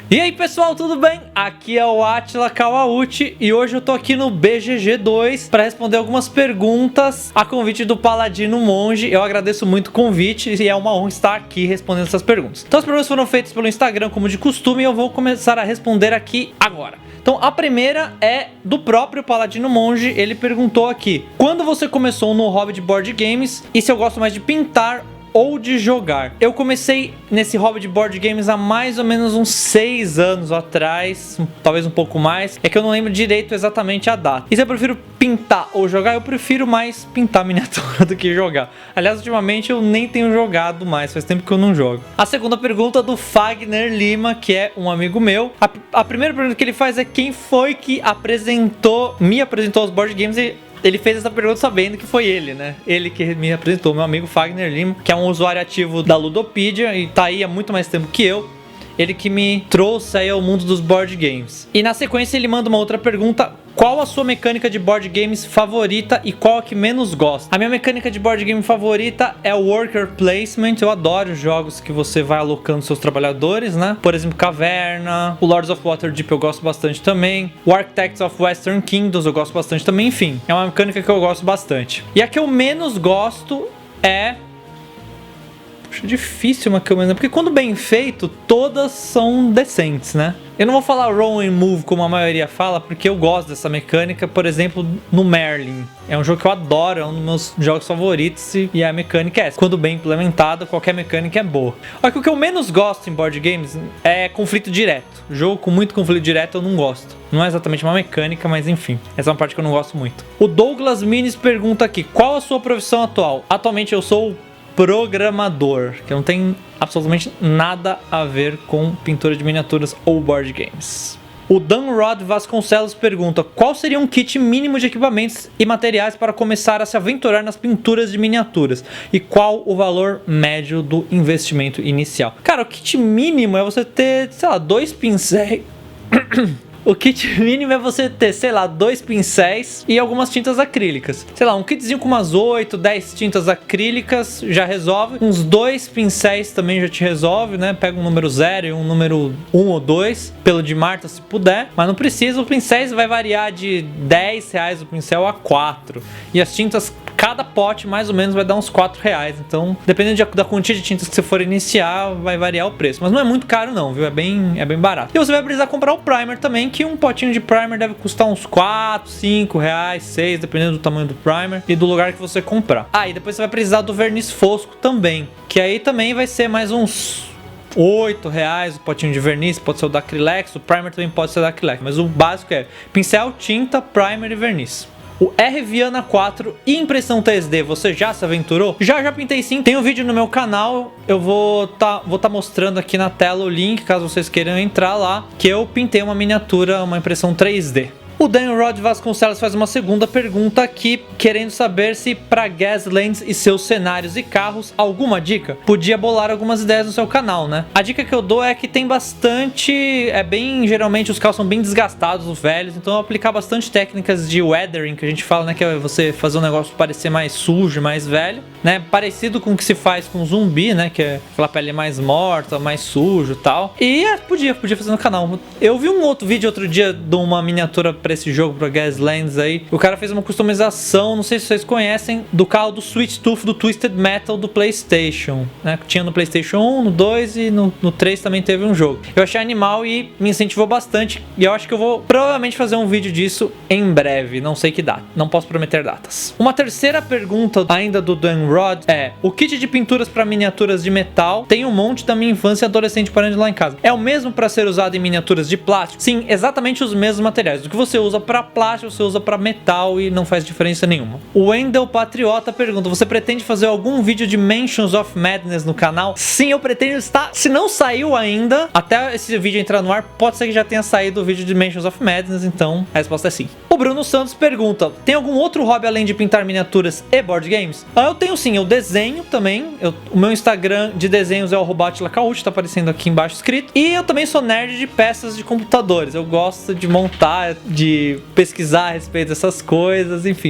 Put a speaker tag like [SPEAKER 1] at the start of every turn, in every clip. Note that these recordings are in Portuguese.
[SPEAKER 1] E aí pessoal, tudo bem? Aqui é o Atila Kawauchi e hoje eu tô aqui no BGG2 para responder algumas perguntas a convite do Paladino Monge. Eu agradeço muito o convite e é uma honra estar aqui respondendo essas perguntas. Então as perguntas foram feitas pelo Instagram como de costume e eu vou começar a responder aqui agora. Então a primeira é do próprio Paladino Monge. Ele perguntou aqui: quando você começou no hobby de board games e se eu gosto mais de pintar ou de jogar? Eu comecei nesse hobby de board games há mais ou menos uns 6 anos atrás, talvez um pouco mais. É que eu não lembro direito exatamente a data. E se eu prefiro pintar ou jogar, eu prefiro mais pintar miniatura do que jogar. Aliás, ultimamente eu nem tenho jogado mais, faz tempo que eu não jogo. A segunda pergunta é do Fagner Lima, que é um amigo meu. A primeira pergunta que ele faz é: quem foi que me apresentou aos board games? E ele fez essa pergunta sabendo que foi ele, né? Ele que me apresentou, meu amigo Fagner Lima, que é um usuário ativo da Ludopedia e tá aí há muito mais tempo que eu. Ele que me trouxe aí ao mundo dos board games. E na sequência ele manda uma outra pergunta: qual a sua mecânica de board games favorita e qual a que menos gosta? A minha mecânica de board game favorita é o Worker Placement. Eu adoro jogos que você vai alocando seus trabalhadores, né? Por exemplo, Caverna, o Lords of Waterdeep eu gosto bastante também, o Architects of Western Kingdoms eu gosto bastante também. Enfim, é uma mecânica que eu gosto bastante. E a que eu menos gosto é... difícil uma que eu menos... porque quando bem feito, todas são decentes, né? Eu não vou falar roll and move como a maioria fala, porque eu gosto dessa mecânica. Por exemplo, no Merlin, é um jogo que eu adoro, é um dos meus jogos favoritos e a mecânica é essa. Quando bem implementada, qualquer mecânica é boa. Só que o que eu menos gosto em board games é conflito direto. Jogo com muito conflito direto eu não gosto. Não é exatamente uma mecânica, mas enfim, essa é uma parte que eu não gosto muito. O Douglas Minis pergunta aqui: qual a sua profissão atual? Atualmente eu sou programador, que não tem absolutamente nada a ver com pintura de miniaturas ou board games. O Danrod Vasconcelos pergunta: qual seria um kit mínimo de equipamentos e materiais para começar a se aventurar nas pinturas de miniaturas? E qual o valor médio do investimento inicial? Cara, o kit mínimo é você ter, sei lá, 2 pincéis... O kit mínimo é você ter, sei lá, 2 pincéis e algumas tintas acrílicas. Sei lá, um kitzinho com umas 8, 10 tintas acrílicas já resolve. Uns 2 pincéis também já te resolve, né? Pega um número 0 e um número 1 ou 2, pelo de Marta se puder. Mas não precisa, o pincéis vai variar de R$10 o pincel a 4. E as tintas, cada pote mais ou menos vai dar uns R$4. Então, dependendo da quantia de tintas que você for iniciar, vai variar o preço. Mas não é muito caro não, viu? É bem barato. E você vai precisar comprar o primer também, que um potinho de primer deve custar uns R$4, R$5, 6, dependendo do tamanho do primer e do lugar que você comprar. Ah, e depois você vai precisar do verniz fosco também, que aí também vai ser mais uns R$8 o potinho de verniz. Pode ser o da Acrylex, o primer também pode ser da Acrylex, mas o básico é pincel, tinta, primer e verniz. O R Viana 4 e impressão 3D, você já se aventurou? Já pintei sim, tem um vídeo no meu canal, eu vou tá mostrando aqui na tela o link, caso vocês queiram entrar lá, que eu pintei uma miniatura, uma impressão 3D. O Danrod Vasconcelos faz uma segunda pergunta aqui, querendo saber se para Gaslands e seus cenários e carros, alguma dica? Podia bolar algumas ideias no seu canal, né? A dica que eu dou é que tem bastante... geralmente os carros são bem desgastados, velhos, então eu aplicar bastante técnicas de weathering, que a gente fala, né? Que é você fazer um negócio parecer mais sujo, mais velho, né? Parecido com o que se faz com zumbi, né? Que é aquela pele mais morta, mais sujo e tal. E podia fazer no canal. Eu vi um outro vídeo outro dia de uma miniatura para esse jogo, para Gaslands aí. O cara fez uma customização, não sei se vocês conhecem, do carro do Sweet Tooth do Twisted Metal do PlayStation, né? Tinha no PlayStation 1, no 2 e no 3 também teve um jogo. Eu achei animal e me incentivou bastante. E eu acho que eu vou provavelmente fazer um vídeo disso em breve. Não sei que data, não posso prometer datas. Uma terceira pergunta ainda do Danrod é: o kit de pinturas para miniaturas de metal, tem um monte da minha infância e adolescente parando lá em casa. É o mesmo para ser usado em miniaturas de plástico? Sim, exatamente os mesmos materiais. O que você usa para plástico, você usa para metal e não faz diferença nenhuma. O Wendel Patriota pergunta: você pretende fazer algum vídeo de Mansions of Madness no canal? Sim, eu pretendo estar. Se não saiu ainda, até esse vídeo entrar no ar, pode ser que já tenha saído o vídeo de Mansions of Madness, então a resposta é sim. O Bruno Santos pergunta: tem algum outro hobby além de pintar miniaturas e board games? Eu tenho sim, eu desenho também. O meu Instagram de desenhos é o @Atila Kawauchi, tá aparecendo aqui embaixo escrito. E eu também sou nerd de peças de computadores. Eu gosto de montar, de pesquisar a respeito dessas coisas, enfim,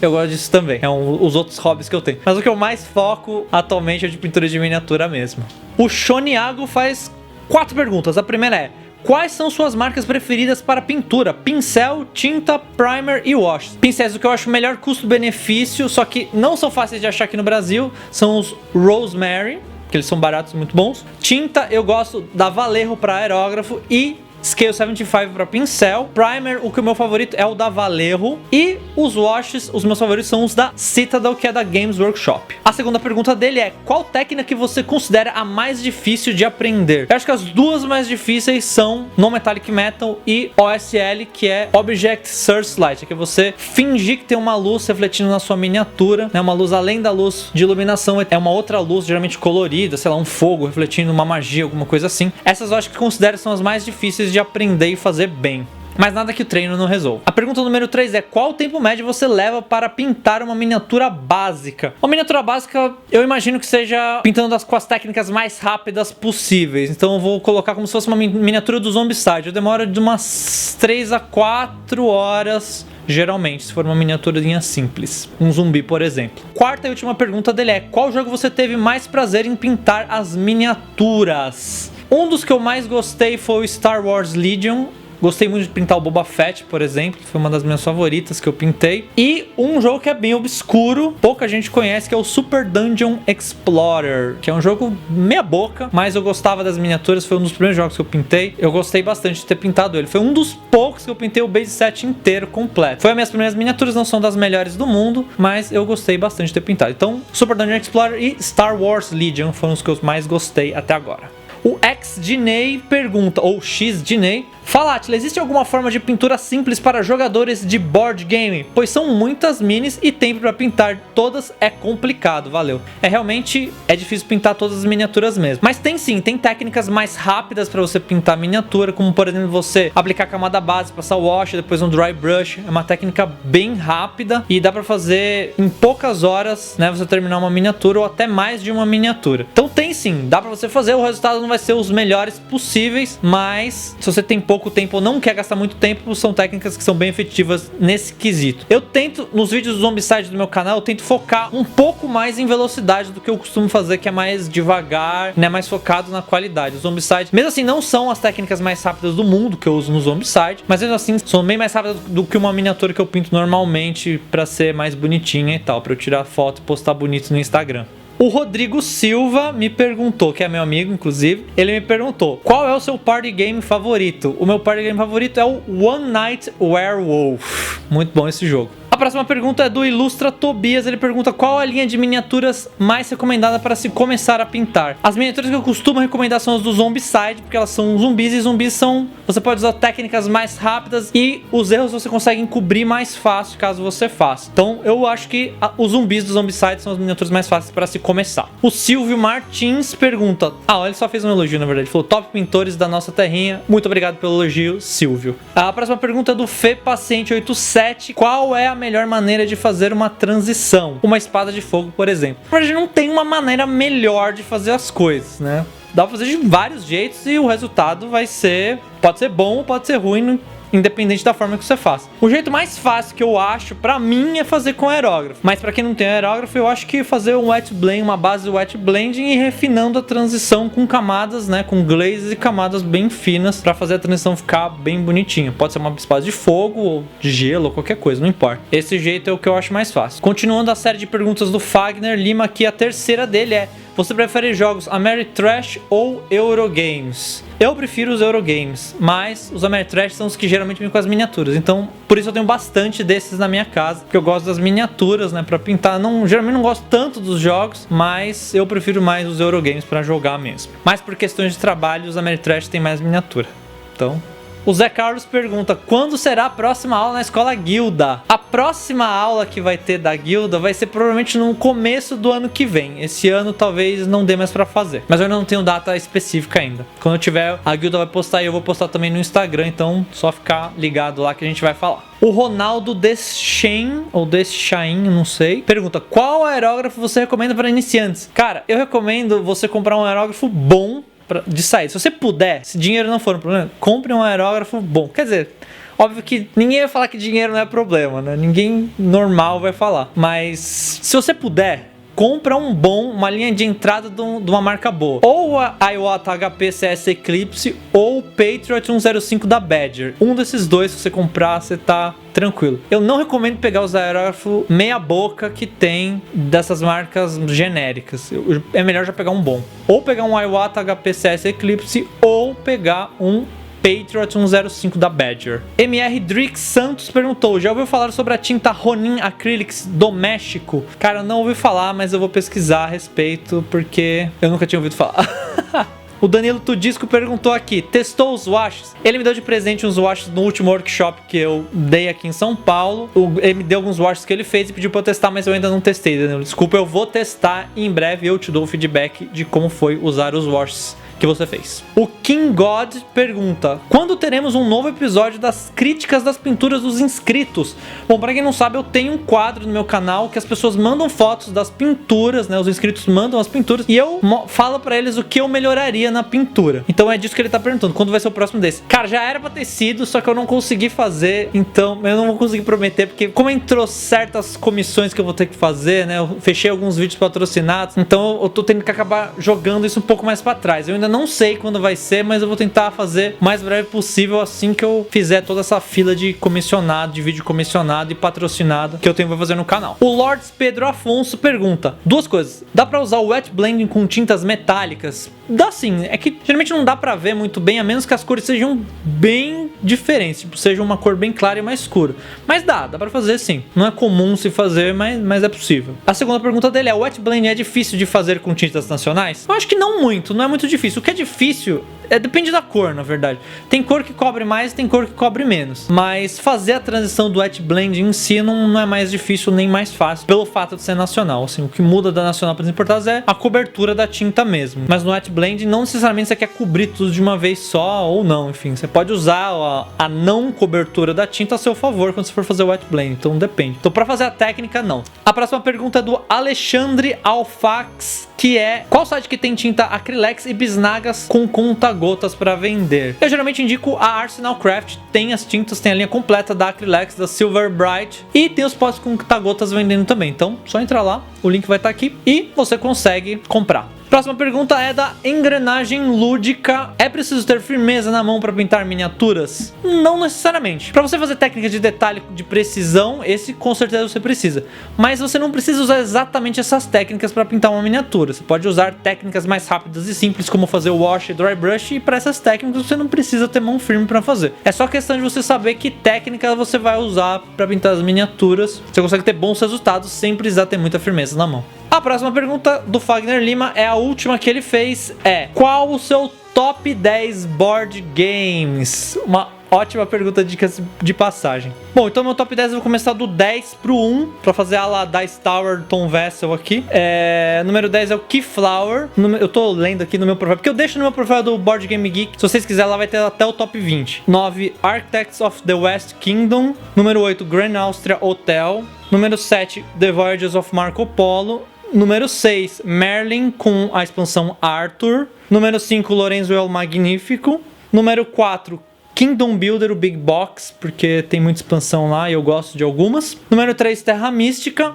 [SPEAKER 1] eu gosto disso também. Os outros hobbies que eu tenho. Mas o que eu mais foco atualmente é de pintura de miniatura mesmo. O Shoniago faz 4 perguntas. A primeira é: quais são suas marcas preferidas para pintura? Pincel, tinta, primer e wash. Pincéis, o que eu acho melhor custo-benefício, só que não são fáceis de achar aqui no Brasil, são os Rosemary, que eles são baratos e muito bons. Tinta, eu gosto da Vallejo para aerógrafo e Scale 75 para pincel. Primer, o que o meu favorito é o da Vallejo. E os washes, os meus favoritos são os da Citadel, que é da Games Workshop. A segunda pergunta dele é: qual técnica que você considera a mais difícil de aprender? Eu acho que as duas mais difíceis são No Metallic Metal e OSL, que é Object Searchlight, que é você fingir que tem uma luz refletindo na sua miniatura, né? Uma luz além da luz de iluminação, é uma outra luz, geralmente colorida, sei lá, um fogo refletindo uma magia, alguma coisa assim. Essas eu acho que considero são as mais difíceis de aprender e fazer bem. Mas nada que o treino não resolva. A pergunta número 3 é: qual o tempo médio você leva para pintar uma miniatura básica? Uma miniatura básica, eu imagino que seja pintando com as técnicas mais rápidas possíveis. Então eu vou colocar como se fosse uma miniatura do Zombicide. Eu demoro de umas 3 a 4 horas, geralmente, se for uma miniaturinha simples. Um zumbi, por exemplo. Quarta e última pergunta dele é: qual jogo você teve mais prazer em pintar as miniaturas? Um dos que eu mais gostei foi o Star Wars Legion. Gostei muito de pintar o Boba Fett, por exemplo. Foi uma das minhas favoritas que eu pintei. E um jogo que é bem obscuro, pouca gente conhece, que é o Super Dungeon Explorer, que é um jogo meia boca, mas eu gostava das miniaturas. Foi um dos primeiros jogos que eu pintei. Eu gostei bastante de ter pintado ele. Foi um dos poucos que eu pintei o base set inteiro, completo. Foi as minhas primeiras miniaturas, não são das melhores do mundo, mas eu gostei bastante de ter pintado. Então, Super Dungeon Explorer e Star Wars Legion foram os que eu mais gostei até agora. O X-Diney pergunta, ou X-Diney: fala, Atila, existe alguma forma de pintura simples para jogadores de board game? Pois são muitas minis e tempo para pintar todas é complicado, valeu. Realmente é difícil pintar todas as miniaturas mesmo. Mas tem sim, tem técnicas mais rápidas para você pintar miniatura, como por exemplo você aplicar a camada base, passar o wash, depois um dry brush. É uma técnica bem rápida e dá para fazer em poucas horas, né, você terminar uma miniatura ou até mais de uma miniatura. Então tem sim, dá para você fazer, o resultado não vai ser os melhores possíveis, mas se você tem pouco tempo ou não quer gastar muito tempo, são técnicas que são bem efetivas nesse quesito. Eu tento, nos vídeos do Zombicide do meu canal, eu tento focar um pouco mais em velocidade do que eu costumo fazer, que é mais devagar, né, mais focado na qualidade. O Zombicide, mesmo assim, não são as técnicas mais rápidas do mundo que eu uso no Zombicide, mas mesmo assim, são bem mais rápidas do que uma miniatura que eu pinto normalmente pra ser mais bonitinha e tal, pra eu tirar foto e postar bonito no Instagram. O Rodrigo Silva me perguntou, que é meu amigo, inclusive, ele me perguntou: qual é o seu party game favorito? O meu party game favorito é o One Night Werewolf. Muito bom esse jogo. A próxima pergunta é do Ilustra Tobias. Ele pergunta: qual a linha de miniaturas mais recomendada para se começar a pintar? As miniaturas que eu costumo recomendar são as do Zombicide, porque elas são zumbis, e zumbis são... você pode usar técnicas mais rápidas e os erros você consegue encobrir mais fácil caso você faça. Então eu acho que os zumbis do Zombicide são as miniaturas mais fáceis para se começar. O Silvio Martins pergunta... ele só fez um elogio, na verdade. Ele falou: top pintores da nossa terrinha. Muito obrigado pelo elogio, Silvio. A próxima pergunta é do Fê Paciente 87. Qual é a melhor maneira de fazer uma transição? Uma espada de fogo, por exemplo. A gente não tem uma maneira melhor de fazer as coisas, né? Dá pra fazer de vários jeitos e o resultado vai ser... pode ser bom ou pode ser ruim, independente da forma que você faça. O jeito mais fácil que eu acho, pra mim, é fazer com aerógrafo. Mas pra quem não tem aerógrafo, eu acho que fazer um wet blend, uma base de wet blending e refinando a transição com camadas, né, com glazes e camadas bem finas pra fazer a transição ficar bem bonitinha. Pode ser uma espada de fogo ou de gelo ou qualquer coisa, não importa. Esse jeito é o que eu acho mais fácil. Continuando a série de perguntas do Fagner Lima, aqui a terceira dele é: você prefere jogos Ameritrash ou Eurogames? Eu prefiro os Eurogames, mas os Ameritrash são os que geralmente vêm com as miniaturas. Então, por isso eu tenho bastante desses na minha casa, porque eu gosto das miniaturas, né, pra pintar. Geralmente não gosto tanto dos jogos, mas eu prefiro mais os Eurogames pra jogar mesmo. Mas por questões de trabalho, os Ameritrash têm mais miniatura. Então... o Zé Carlos pergunta: quando será a próxima aula na escola Guilda? A próxima aula que vai ter da Guilda vai ser provavelmente no começo do ano que vem. Esse ano talvez não dê mais pra fazer, mas eu não tenho data específica ainda. Quando eu tiver, a Guilda vai postar e eu vou postar também no Instagram, então só ficar ligado lá que a gente vai falar. O Ronaldo Deschain, ou Deschain, não sei, pergunta: qual aerógrafo você recomenda para iniciantes? Cara, eu recomendo você comprar um aerógrafo bom de sair. Se você puder, se dinheiro não for um problema, compre um aerógrafo bom. Quer dizer, óbvio que ninguém vai falar que dinheiro não é problema, né? Ninguém normal vai falar. Mas se você puder, compra um bom, uma linha de entrada de uma marca boa. Ou a Iwata HP CS Eclipse ou o Patriot 105 da Badger. Um desses dois, se você comprar, você tá tranquilo. Eu não recomendo pegar os aerógrafos meia boca que tem dessas marcas genéricas. É melhor já pegar um bom. Ou pegar um Iwata HP CS Eclipse ou pegar um Patriot 105 da Badger. MR Drix Santos perguntou: já ouviu falar sobre a tinta Ronin Acrylics do México? Cara, eu não ouvi falar, mas eu vou pesquisar a respeito porque eu nunca tinha ouvido falar. O Danilo Tudisco perguntou aqui: testou os washes? Ele me deu de presente uns washes no último workshop que eu dei aqui em São Paulo. Ele me deu alguns washes que ele fez e pediu pra eu testar, mas eu ainda não testei, Danilo. Desculpa, eu vou testar e em breve eu te dou o feedback de como foi usar os washes que você fez. O King God pergunta: quando teremos um novo episódio das críticas das pinturas dos inscritos? Bom, pra quem não sabe, eu tenho um quadro no meu canal que as pessoas mandam fotos das pinturas, né? Os inscritos mandam as pinturas e eu falo pra eles o que eu melhoraria na pintura. Então é disso que ele tá perguntando, quando vai ser o próximo desse? Cara, já era pra ter sido, só que eu não consegui fazer, então eu não vou conseguir prometer, porque como entrou certas comissões que eu vou ter que fazer, né? Eu fechei alguns vídeos patrocinados, então eu tô tendo que acabar jogando isso um pouco mais pra trás. Eu ainda não sei quando vai ser, mas eu vou tentar fazer o mais breve possível assim que eu fizer toda essa fila de comissionado, de vídeo comissionado e patrocinado que eu tenho pra fazer no canal. O Lords Pedro Afonso pergunta: duas coisas. Dá pra usar o wet blending com tintas metálicas? Dá sim. É que geralmente não dá pra ver muito bem, a menos que as cores sejam bem diferentes, tipo, seja uma cor bem clara e mais escura. Mas dá pra fazer sim. Não é comum se fazer, mas é possível. A segunda pergunta dele é: o wet blending é difícil de fazer com tintas nacionais? Eu acho que não muito, não é muito difícil. O que é difícil depende da cor, na verdade. Tem cor que cobre mais, tem cor que cobre menos. Mas fazer a transição do wet blending em si não é mais difícil nem mais fácil, pelo fato de ser nacional. Assim, o que muda da nacional para as importadas é a cobertura da tinta mesmo. Mas no wet blending não necessariamente você quer cobrir tudo de uma vez só ou não. Enfim, você pode usar a não cobertura da tinta a seu favor quando você for fazer o wet blending. Então depende. Então para fazer a técnica, não. A próxima pergunta é do Alexandre Alfax, que é: qual site que tem tinta Acrylex e bisnagas com conta-gotas para vender? Eu geralmente indico a Arsenal Craft. Tem as tintas, tem a linha completa da Acrylex, da Silver Bright, e tem os potes com conta-gotas vendendo também. Então, só entrar lá, o link vai estar aqui e você consegue comprar. Próxima pergunta é da Engrenagem Lúdica: é preciso ter firmeza na mão para pintar miniaturas? Não necessariamente. Para você fazer técnicas de detalhe de precisão, esse com certeza você precisa. Mas você não precisa usar exatamente essas técnicas para pintar uma miniatura. Você pode usar técnicas mais rápidas e simples, como fazer o wash e dry brush, e para essas técnicas você não precisa ter mão firme para fazer. É só questão de você saber que técnica você vai usar para pintar as miniaturas. Você consegue ter bons resultados sem precisar ter muita firmeza na mão. A próxima pergunta do Fagner Lima é a última que ele fez, é: qual o seu top 10 board games? Uma ótima pergunta, dicas de passagem. Bom, então meu top 10 eu vou começar do 10 pro 1, pra fazer a la Dice Tower Tom Vessel aqui. Número 10 é o Keyflower. Eu tô lendo aqui no meu profile, porque eu deixo no meu profile do Board Game Geek. Se vocês quiserem, lá vai ter até o top 20. 9, Architects of the West Kingdom. Número 8, Grand Austria Hotel. Número 7, The Voyages of Marco Polo. Número 6, Merlin com a expansão Arthur. Número 5, Lorenzo El Magnífico. Número 4, Kingdom Builder, o Big Box, porque tem muita expansão lá e eu gosto de algumas. Número 3, Terra Mística.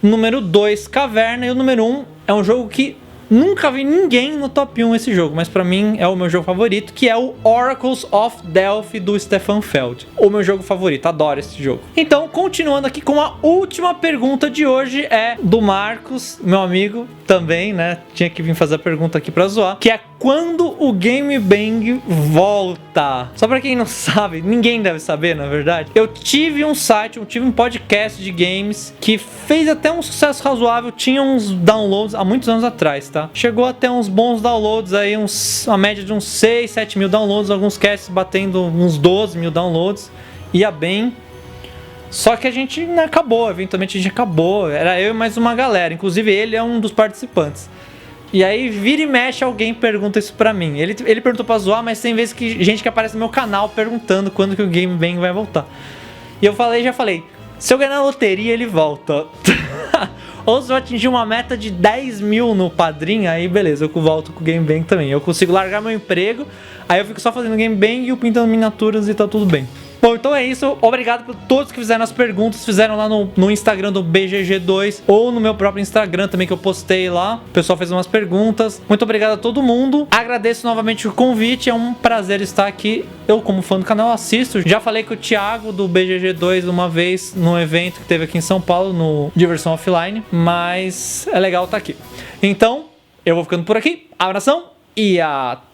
[SPEAKER 1] Número 2, Caverna. E o número 1 é um jogo que nunca vi ninguém no top 1 esse jogo, mas pra mim é o meu jogo favorito, que é o Oracles of Delphi do Stefan Feld. O meu jogo favorito, adoro esse jogo. Então, continuando aqui com a última pergunta de hoje, é do Marcos, meu amigo também, né? Tinha que vir fazer a pergunta aqui pra zoar, que é: quando o Game Bang volta? Só pra quem não sabe, ninguém deve saber, na verdade, eu tive um site, eu tive um podcast de games que fez até um sucesso razoável, tinha uns downloads há muitos anos atrás, tá? Chegou até uns bons downloads aí, uma média de uns 6, 7 mil downloads, alguns casts batendo uns 12 mil downloads, ia bem. Só que a gente acabou, eventualmente a gente acabou, era eu e mais uma galera, inclusive ele é um dos participantes. E aí vira e mexe alguém pergunta isso pra mim. Ele perguntou pra zoar, mas tem vezes que gente que aparece no meu canal perguntando quando que o Game Bang vai voltar. E eu já falei, se eu ganhar na loteria ele volta. Ou se eu atingir uma meta de 10 mil no Padrim, aí beleza, eu volto com o Game Bang também. Eu consigo largar meu emprego, aí eu fico só fazendo Game Bang e eu pintando miniaturas e tá tudo bem. Bom, então é isso. Obrigado por todos que fizeram as perguntas. Fizeram lá no Instagram do BGG2 ou no meu próprio Instagram também, que eu postei lá. O pessoal fez umas perguntas. Muito obrigado a todo mundo. Agradeço novamente o convite. É um prazer estar aqui. Eu, como fã do canal, assisto. Já falei com o Thiago do BGG2 uma vez num evento que teve aqui em São Paulo, no Diversão Offline. Mas é legal estar aqui. Então, eu vou ficando por aqui. Abração e até!